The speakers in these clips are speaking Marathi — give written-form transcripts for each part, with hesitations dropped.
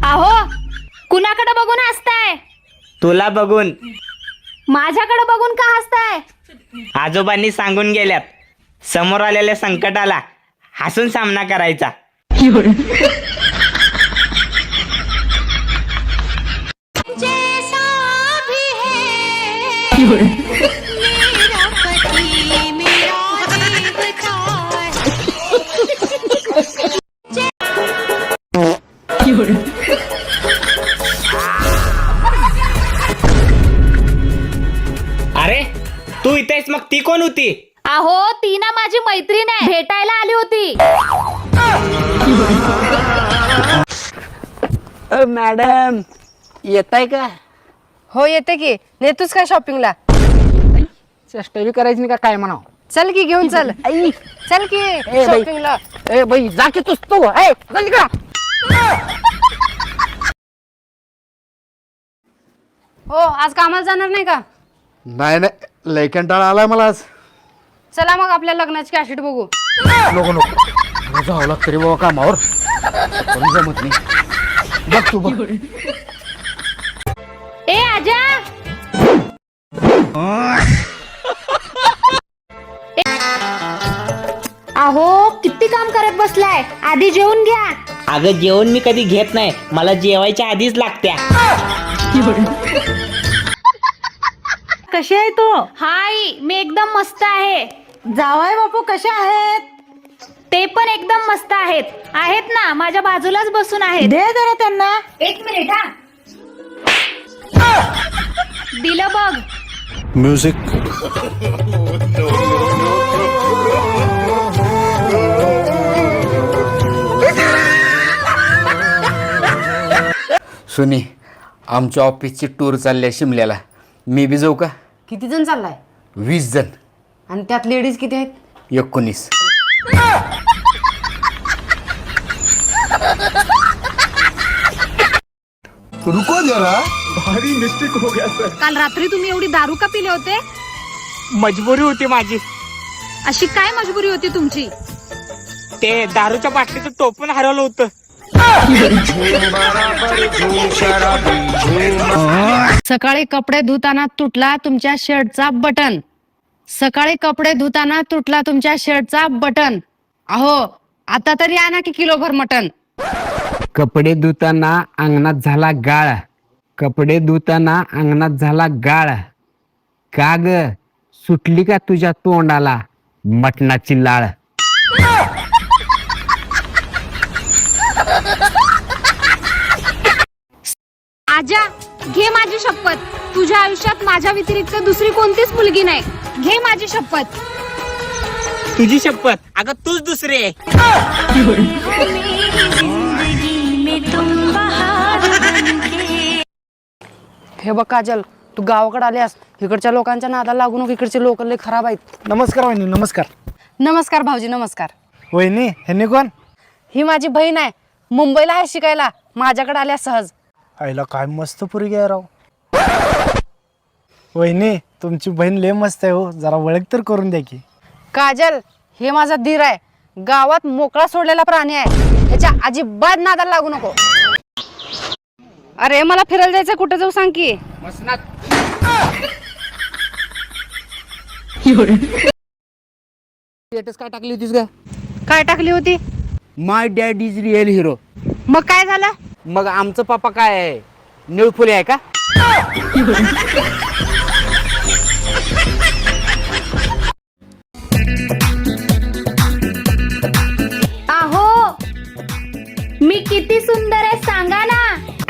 अहो, कुणाकडे बघून हसताय? तुला बघून. माझ्याकडे बघून का हसताय? आजोबांनी सांगून गेल्यात, समोर आलेल्या संकटाला हसून सामना करायचा. अरे तू इथेच, मग ती कोण होती? अहो, ती ना माझी मैत्रीण आहे, भेटायला आली होती. मॅडम येताय का? हो येते की. नेतोस काय शॉपिंगला? चेष्टा बी करायची नाही का काय म्हणाव? चल की घेऊन चल. चल की बाई. शॉपिंगला. ए बाई जा की तूच तू. ए जल्दी करा. हो आज कामाला जाणार नाही का? नाही नाही लय कंटाळा आलाय मला आज. चला मग आपल्या लग्नाची कॅसेट बघू. नको नको मला जावं लागतं रे बाबा कामावर. पण जमत नाही. बघ तू बघ. ए आजा, अहो किती काम करत बसलाय, आधी जेवून घ्या. अगं जेवण मी कधी घेत नाही, मला जेवायच्या आधीच लागत्या. कशी आहे तू? हाय, मी एकदम मस्त आहे. जावाय बापू कशा आहेत? ते पण एकदम मस्त आहेत. आहेत ना, माझ्या बाजूलाच बसून आहेत. दे जरा त्यांना. एक मिनिट हा. दिलं बघ. म्युझिक. सुनी आमच्या ऑफिसची टूर चालली आहे शिमल्याला. मी बी जाऊ का? किती जण चाललाय? 20 जण. आणि त्यात लेडीज किती आहेत? 19. रुको जरा, भारी मिस्टेक हो गया सर. काल रात्री तुम्ही एवढी दारू का पिले होते? मजबुरी होती माझी. अशी काय मजबुरी होती तुमची? ते दारूच्या बाटलीचं टोपण हरवलं होतं. सकाळी कपडे धुताना तुटला तुमच्या शर्टचा बटन. सकाळी कपडे धुताना तुटला तुमच्या शर्टचा बटन. अहो आता तरी आणा की किलोभर मटन. कपडे धुताना अंगणात झाला गाळ. कपडे धुताना अंगणात झाला गाळ. का ग सुटली का तुझ्या तोंडाला मटणाची लाळ? आजा, घे माझी शपथ, तुझ्या आयुष्यात माझ्या व्यतिरिक्त दुसरी कोणतीच मुलगी नाही. घे माझी शपथ. तुझी शपथ. अगं तूच दुसरी आहे. हे बघ काजल, तू गावाकडे आल्यास इकडच्या लोकांच्या नादाला लागू नको. इकडचे लोक लय खराब आहेत. नमस्कार वहिनी. नमस्कार. नमस्कार भाऊजी. नमस्कार. वहिनी ह्यांनी कोण? ही माझी बहीण आहे, मुंबईला आहे शिकायला. माझ्याकडे आल्या सहज. आईला काय मस्त पोरगी आहे राव. वहिनी तुमची बहीण लय मस्त आहे हो, जरा ओळख तर करून द्या की. काजल, हे माझा धीर आहे. गावात मोकळा सोडलेला प्राणी आहे. त्याच्या अजिबात नादाला लागू नको. अरे मला फिरायला जायचं, कुठे जाऊ सांग की. स्टेटस काय टाकली होतीस का? काय टाकली होती? माय डॅड इज रिअल हिरो. मग काय झालं? मग आमचं पापा काय आहे, निळफुले आहे का? अहो, मी किती सुंदर आहे सांगा ना.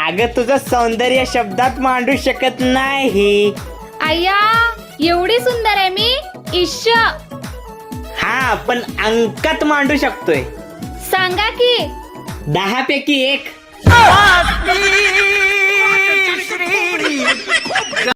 अगं तुझं सौंदर्य शब्दात मांडू शकत नाही. अय्या, एवढी सुंदर आहे मी? इश्श. हा पण अंकात मांडू शकतोय. सांगा की. 10 पैकी 1.